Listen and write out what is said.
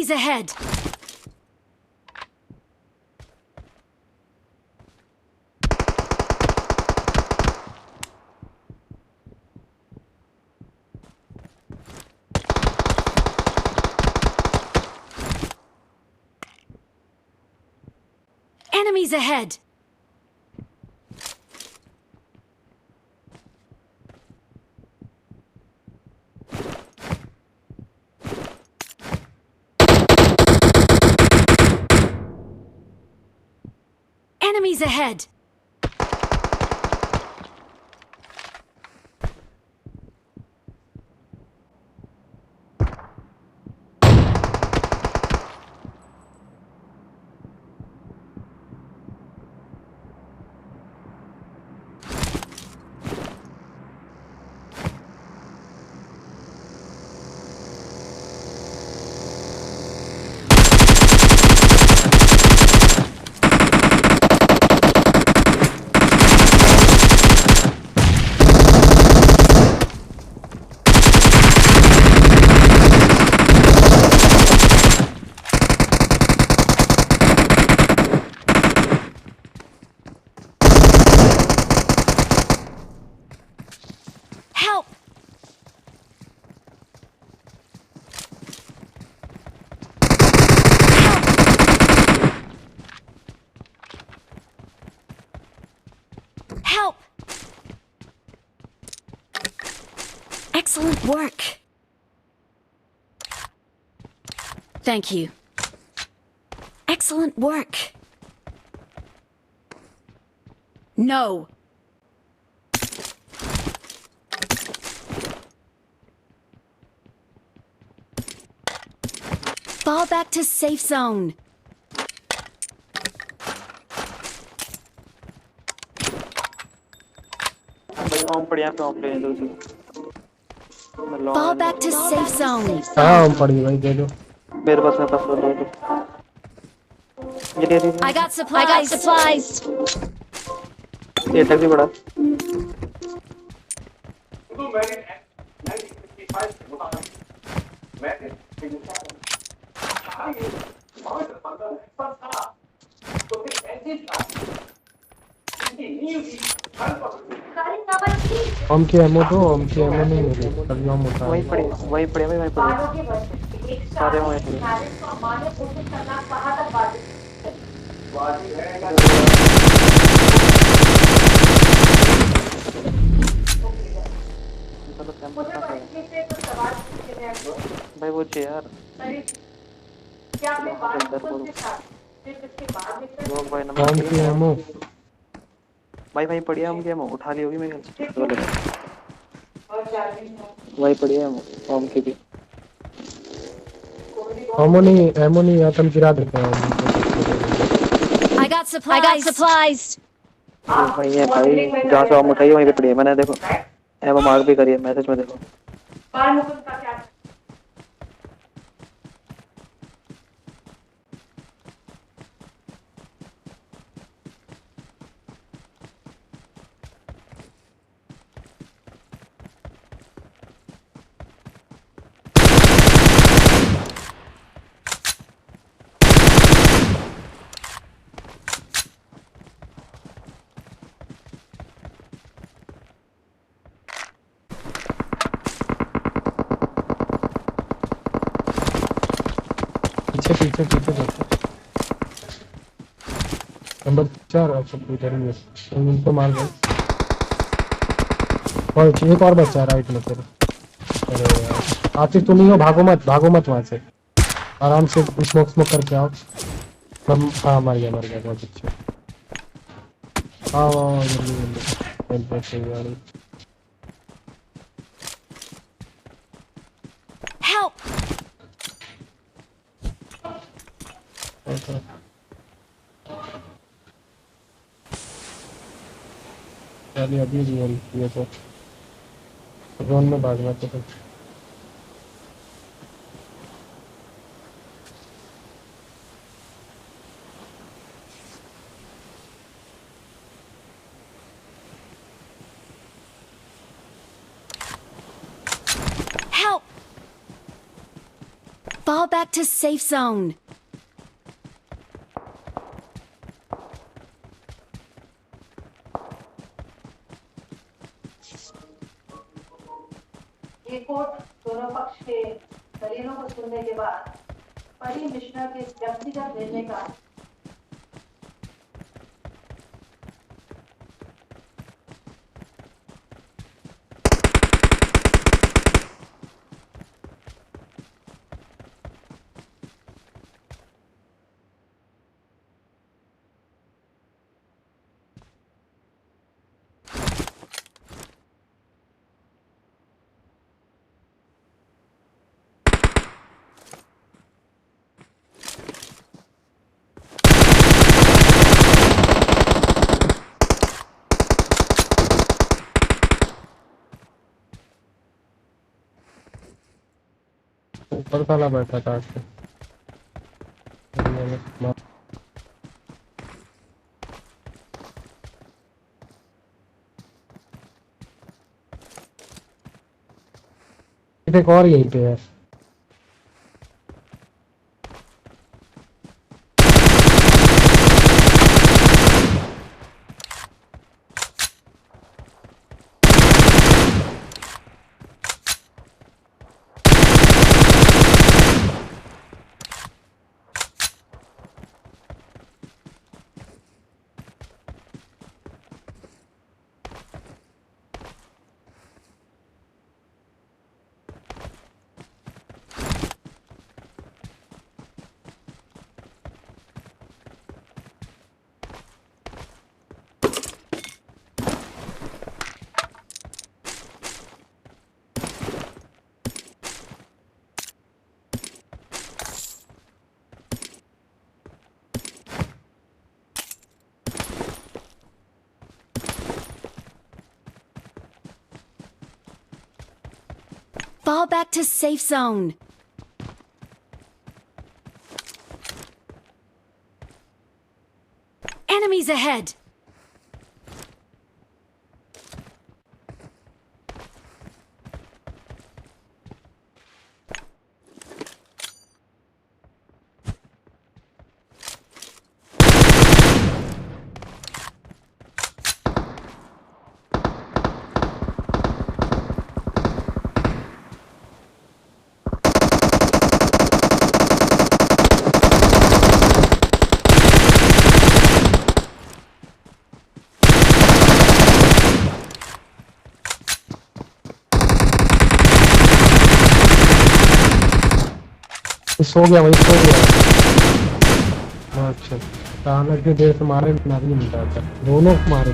Enemies ahead! Enemies ahead! Enemies ahead! Help! Help! Excellent work. Thank you. Excellent work. No. Fall back to safe zone. Fall back to safe zone. I got supplies. ये तक भी बड़ा हम की ammo तो हम की ammo नहीं मिली तभी हम उठा वहीं पड़े भाई वहीं पड़े सारे वहीं पड़े भाई वो यार हम की एमओ भाई भाई पढ़िया हम क्या उठा ली होगी मेरे ख्याल से वही पढ़िया हम की भी एमओ नहीं आतम गिरा देते हैं I got supplies. भाई है भाई जहाँ से हम उठाई वहीं पे पड़ी है मैंने देखो एमओ मार्क भी करी है मैसेज में देखो पीछे करते नंबर 4 आप सब इधर ही है उनको मार गए और एक और बच्चा राइट में तेरे अरे यार आतिफ तुम ही हो भागो मत वहाँ से आराम से स्मोक करके आओ हाँ मर गया बहुत अच्छा हाँ जल्दी Help! चलिए अभी ये तो जोन में भागना तो Fall back to safe zone. ये कोर्ट दोनों पक्ष के दलीलों को सुनने के बाद बड़ी मिश्रा के व्यक्तिगत निर्णय का ऊपर साला बैठा था उसके एक और यहीं पे है। Fall back to safe zone. Enemies ahead. सो गया वही सो गया। अच्छा अचानक के देर से मारे ना भी नहीं मिलता था दोनों को मारे।